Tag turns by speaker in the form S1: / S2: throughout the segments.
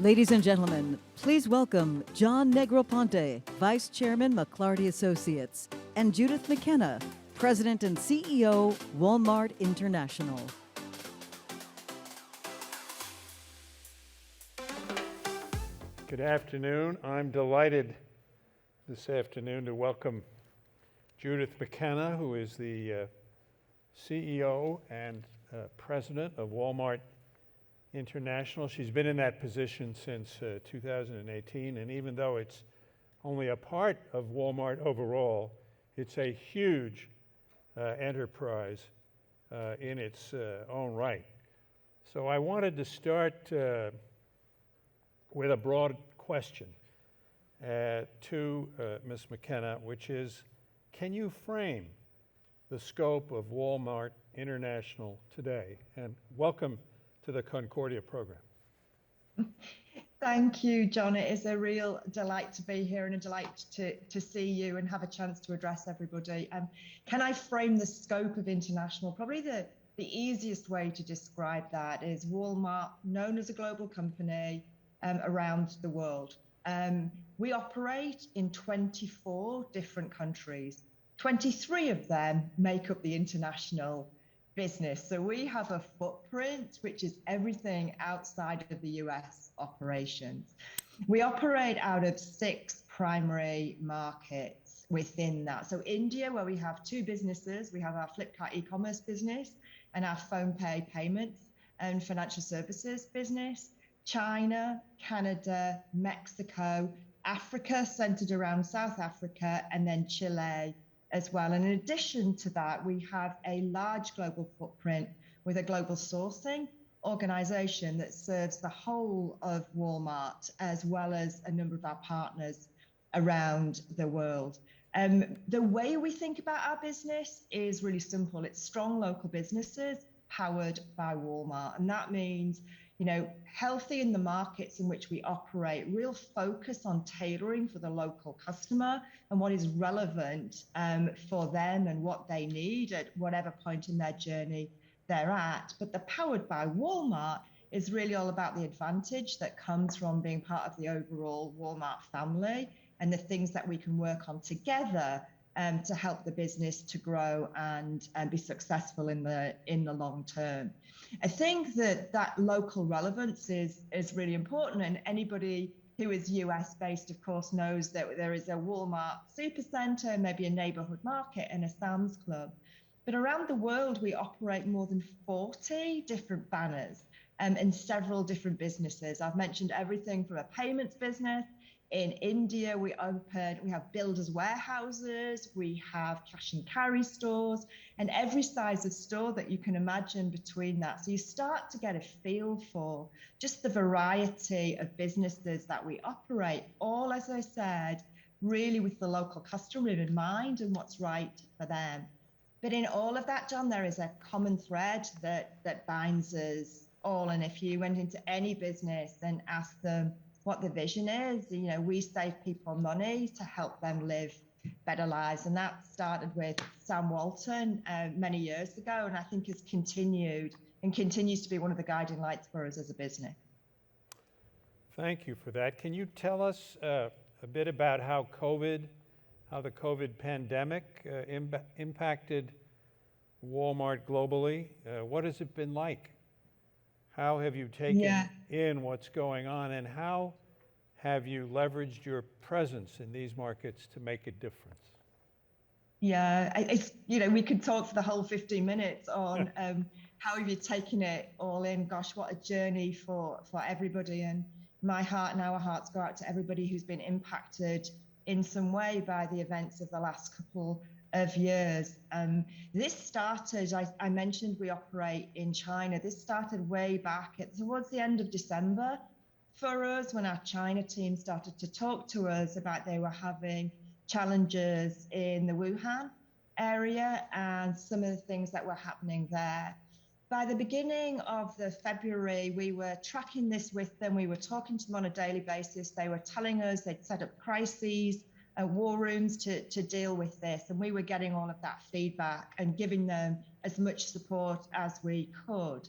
S1: Ladies and gentlemen, please welcome John Negroponte, Vice Chairman, McClarty Associates, and Judith McKenna, President and CEO, Walmart International.
S2: Good afternoon. I'm delighted this afternoon to welcome Judith McKenna, who is the CEO and President of Walmart International. She's been in that position since 2018, and even though it's only a part of Walmart overall, it's a huge enterprise in its own right. So I wanted to start with a broad question to Ms. McKenna, which is, can you frame the scope of Walmart International today? And welcome to the Concordia program.
S3: Thank you, John. It is a real delight to be here and a delight to see you and have a chance to address everybody. Can I frame the scope of international? Probably the easiest way to describe that is Walmart, known as a global company around the world. We operate in 24 different countries. 23 of them make up the international business. So we have a footprint, which is everything outside of the US operations. We operate out of 6 primary markets within that. So India, where we have 2 businesses, we have our Flipkart e-commerce business and our PhonePe payments and financial services business. China, Canada, Mexico, Africa, centered around South Africa, and then Chile as well. And in addition to that, we have a large global footprint with a global sourcing organization that serves the whole of Walmart, as well as a number of our partners around the world. The way we think about our business is really simple. It's strong local businesses powered by Walmart. And that means, healthy in the markets in which we operate, real focus on tailoring for the local customer and what is relevant for them and what they need at whatever point in their journey they're at. But the powered by Walmart is really all about the advantage that comes from being part of the overall Walmart family and the things that we can work on together to help the business to grow and be successful in the long term. I think that local relevance is really important, and anybody who is US based, of course, knows that there is a Walmart supercenter, maybe a neighborhood market and a Sam's Club. But around the world, we operate more than 40 different banners and several different businesses. I've mentioned everything from a payments business. In India, we have builders' warehouses, we have cash and carry stores, and every size of store that you can imagine between that. So you start to get a feel for just the variety of businesses that we operate, all, as I said, really with the local customer in mind and what's right for them. But in all of that, John, there is a common thread that binds us all. And if you went into any business and asked them what the vision is, we save people money to help them live better lives. And that started with Sam Walton many years ago, and I think has continued and continues to be one of the guiding lights for us as a business.
S2: Thank you for that. Can you tell us a bit about how the COVID pandemic impacted Walmart globally? What has it been like? How have you taken in what's going on, and how have you leveraged your presence in these markets to make a difference?
S3: Yeah, we could talk for the whole 15 minutes on how have you taken it all in. Gosh, what a journey for everybody. And my heart and our hearts go out to everybody who's been impacted in some way by the events of the last couple of years. This started, I mentioned we operate in China. This started way back towards the end of December for us, when our China team started to talk to us about they were having challenges in the Wuhan area and some of the things that were happening there. By the beginning of the February, we were tracking this with them. We were talking to them on a daily basis. They were telling us they'd set up crises, war rooms to deal with this. And we were getting all of that feedback and giving them as much support as we could.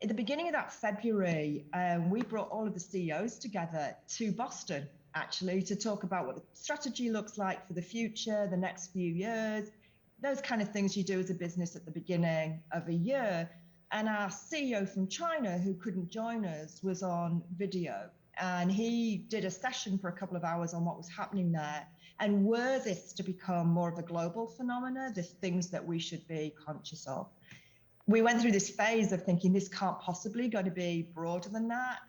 S3: at the beginning of that February, we brought all of the CEOs together to Boston, actually, to talk about what the strategy looks like for the future, the next few years, those kind of things you do as a business at the beginning of a year. And our CEO from China, who couldn't join us, was on video. And he did a session for a couple of hours on what was happening there. And were this to become more of a global phenomena, the things that we should be conscious of. We went through this phase of thinking this can't possibly going to be broader than that.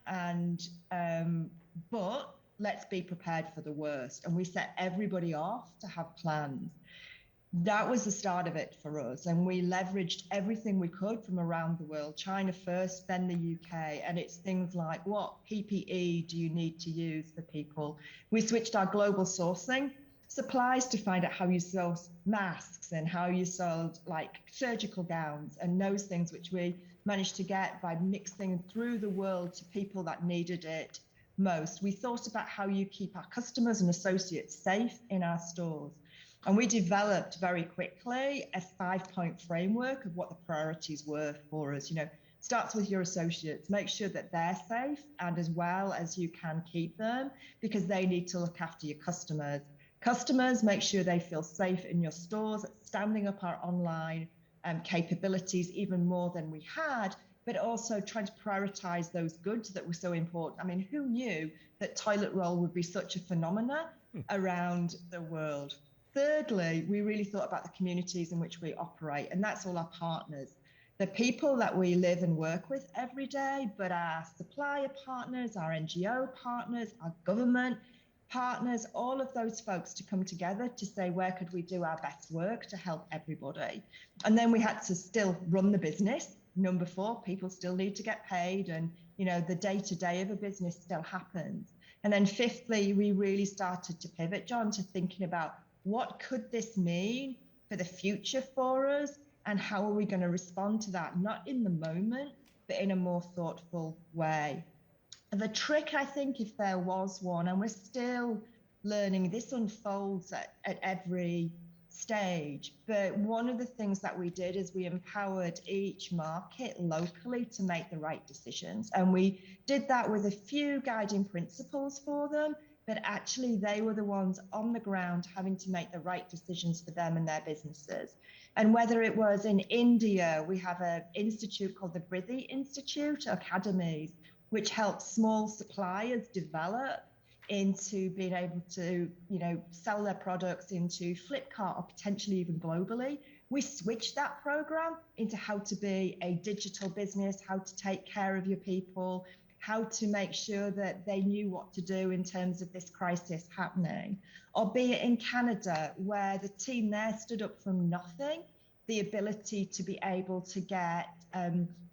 S3: But let's be prepared for the worst. And we set everybody off to have plans. That was the start of it for us. And we leveraged everything we could from around the world, China first, then the UK. And it's things like, what PPE do you need to use for people? We switched our global sourcing supplies to find out how you source masks and how you sold like surgical gowns and those things, which we managed to get by mixing through the world to people that needed it most. We thought about how you keep our customers and associates safe in our stores. And we developed very quickly a 5-point framework of what the priorities were for us. Starts with your associates, make sure that they're safe and as well as you can keep them, because they need to look after your customers. Customers, make sure they feel safe in your stores, standing up our online capabilities even more than we had, but also trying to prioritize those goods that were so important. I mean, who knew that toilet roll would be such a phenomena around the world? Thirdly, we really thought about the communities in which we operate, and that's all our partners. The people that we live and work with every day, but our supplier partners, our NGO partners, our government partners, all of those folks to come together to say, where could we do our best work to help everybody? And then we had to still run the business. Number 4, people still need to get paid, and the day-to-day of a business still happens. And then fifthly, we really started to pivot, John, to thinking about what could this mean for the future for us, and how are we going to respond to that, not in the moment, but in a more thoughtful way. The trick, I think, if there was one, and we're still learning, this unfolds at every stage, but one of the things that we did is we empowered each market locally to make the right decisions. And we did that with a few guiding principles for them, but actually they were the ones on the ground having to make the right decisions for them and their businesses. And whether it was in India, we have an institute called the Brithi Institute Academies, which helps small suppliers develop into being able to, sell their products into Flipkart or potentially even globally. We switched that program into how to be a digital business, how to take care of your people, how to make sure that they knew what to do in terms of this crisis happening. Or be it in Canada, where the team there stood up from nothing, the ability to be able to get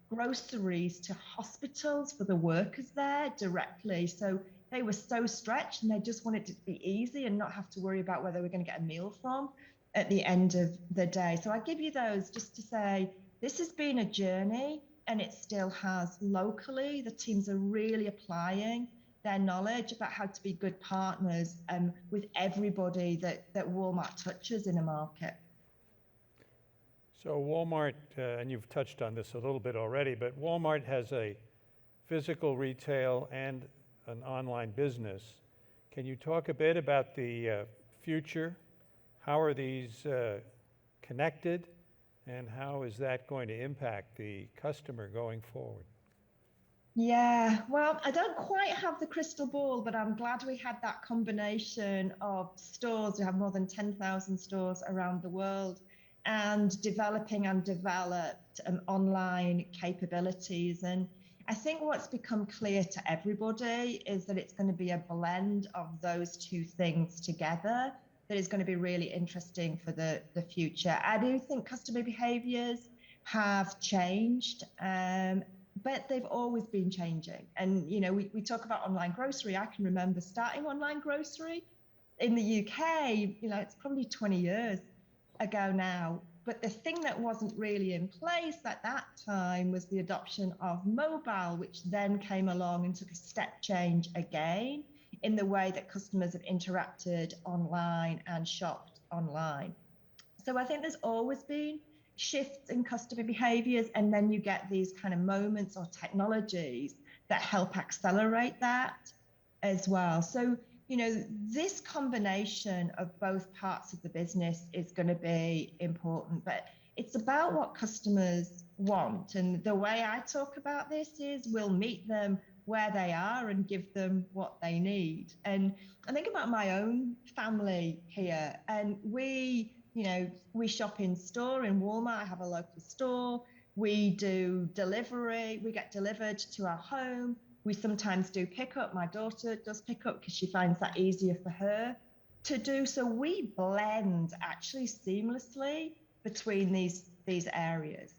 S3: groceries to hospitals for the workers there directly. So they were so stretched and they just wanted it to be easy and not have to worry about where they were going to get a meal from at the end of the day. So I give you those just to say this has been a journey, and it still has locally. The teams are really applying their knowledge about how to be good partners with everybody that Walmart touches in a market.
S2: So Walmart, and you've touched on this a little bit already, but Walmart has a physical retail and an online business. Can you talk a bit about the future? How are these connected, and how is that going to impact the customer going forward?
S3: Yeah, well, I don't quite have the crystal ball, but I'm glad we had that combination of stores. We have more than 10,000 stores around the world, and developing and developed online capabilities. And I think what's become clear to everybody is that it's going to be a blend of those two things together that is going to be really interesting for the future. I do think customer behaviors have changed, but they've always been changing. And, we talk about online grocery. I can remember starting online grocery in the UK, it's probably 20 years ago now. But the thing that wasn't really in place at that time was the adoption of mobile, which then came along and took a step change again in the way that customers have interacted online and shopped online. So I think there's always been shifts in customer behaviors, and then you get these kind of moments or technologies that help accelerate that as well. So, this combination of both parts of the business is going to be important, but it's about what customers want. And the way I talk about this is we'll meet them where they are and give them what they need. And I think about my own family here, and we shop in store in Walmart. I have a local store. We do delivery. We get delivered to our home. We sometimes do pickup. My daughter does pickup because she finds that easier for her to do. So we blend actually seamlessly between these areas.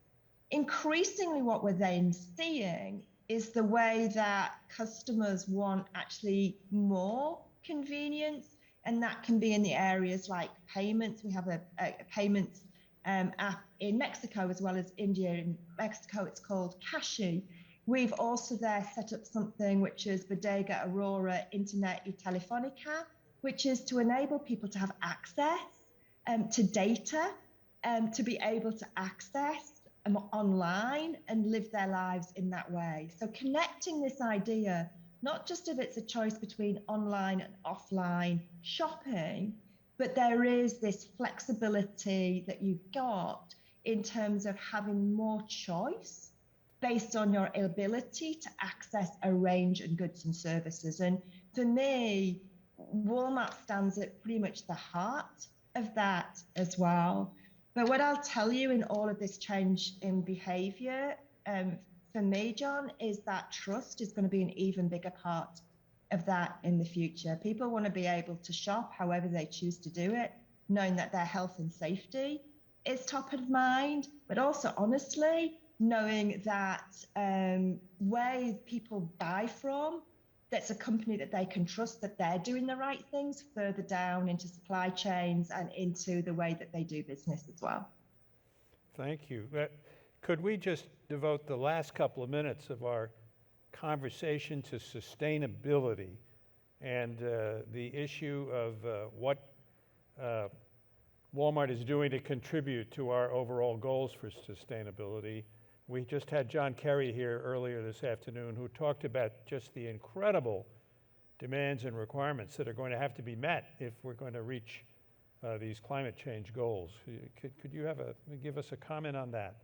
S3: Increasingly, what we're then seeing is the way that customers want actually more convenience, and that can be in the areas like payments. We have a payments app in Mexico as well as India. In Mexico, it's called Cashi. We've also there set up something which is Bodega Aurora Internet y Telefonica, which is to enable people to have access to data, to be able to access online and live their lives in that way. So connecting this idea, not just if it's a choice between online and offline shopping, but there is this flexibility that you've got in terms of having more choice based on your ability to access a range of goods and services. And for me, Walmart stands at pretty much the heart of that as well. But what I'll tell you in all of this change in behavior, for me, John, is that trust is going to be an even bigger part of that in the future. People want to be able to shop however they choose to do it, knowing that their health and safety is top of mind, but also honestly, knowing that where people buy from, that's a company that they can trust, that they're doing the right things further down into supply chains and into the way that they do business as well.
S2: Thank you. Could we just devote the last couple of minutes of our conversation to sustainability and the issue of what Walmart is doing to contribute to our overall goals for sustainability? We just had John Kerry here earlier this afternoon who talked about just the incredible demands and requirements that are going to have to be met if we're going to reach these climate change goals. Could you give us a comment on that?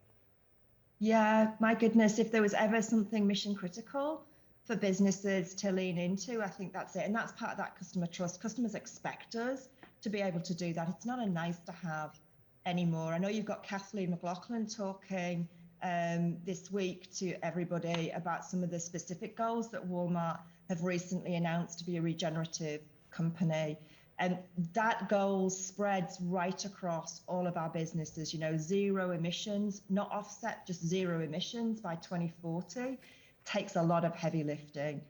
S3: Yeah, my goodness, if there was ever something mission critical for businesses to lean into, I think that's it. And that's part of that customer trust. Customers expect us to be able to do that. It's not a nice to have anymore. I know you've got Kathleen McLaughlin talking this week to everybody about some of the specific goals that Walmart have recently announced to be a regenerative company. And that goal spreads right across all of our businesses, zero emissions, not offset, just zero emissions by 2040 takes a lot of heavy lifting.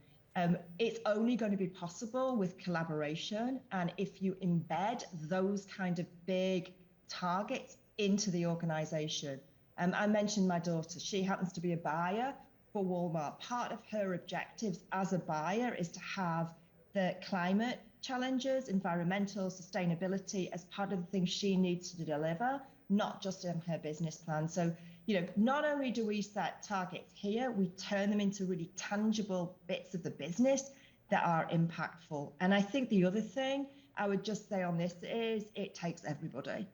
S3: It's only going to be possible with collaboration. And if you embed those kind of big targets into the organization. I mentioned my daughter. She happens to be a buyer for Walmart. Part of her objectives as a buyer is to have the climate challenges, environmental sustainability as part of the things she needs to deliver, not just in her business plan. So, not only do we set targets here, we turn them into really tangible bits of the business that are impactful. And I think the other thing I would just say on this is it takes everybody.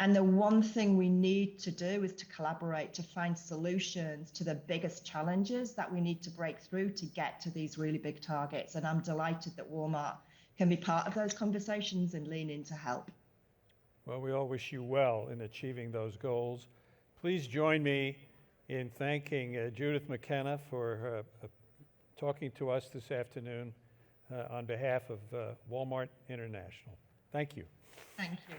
S3: And the one thing we need to do is to collaborate, to find solutions to the biggest challenges that we need to break through to get to these really big targets. And I'm delighted that Walmart can be part of those conversations and lean in to help.
S2: Well, we all wish you well in achieving those goals. Please join me in thanking Judith McKenna for talking to us this afternoon on behalf of Walmart International. Thank you.
S3: Thank you.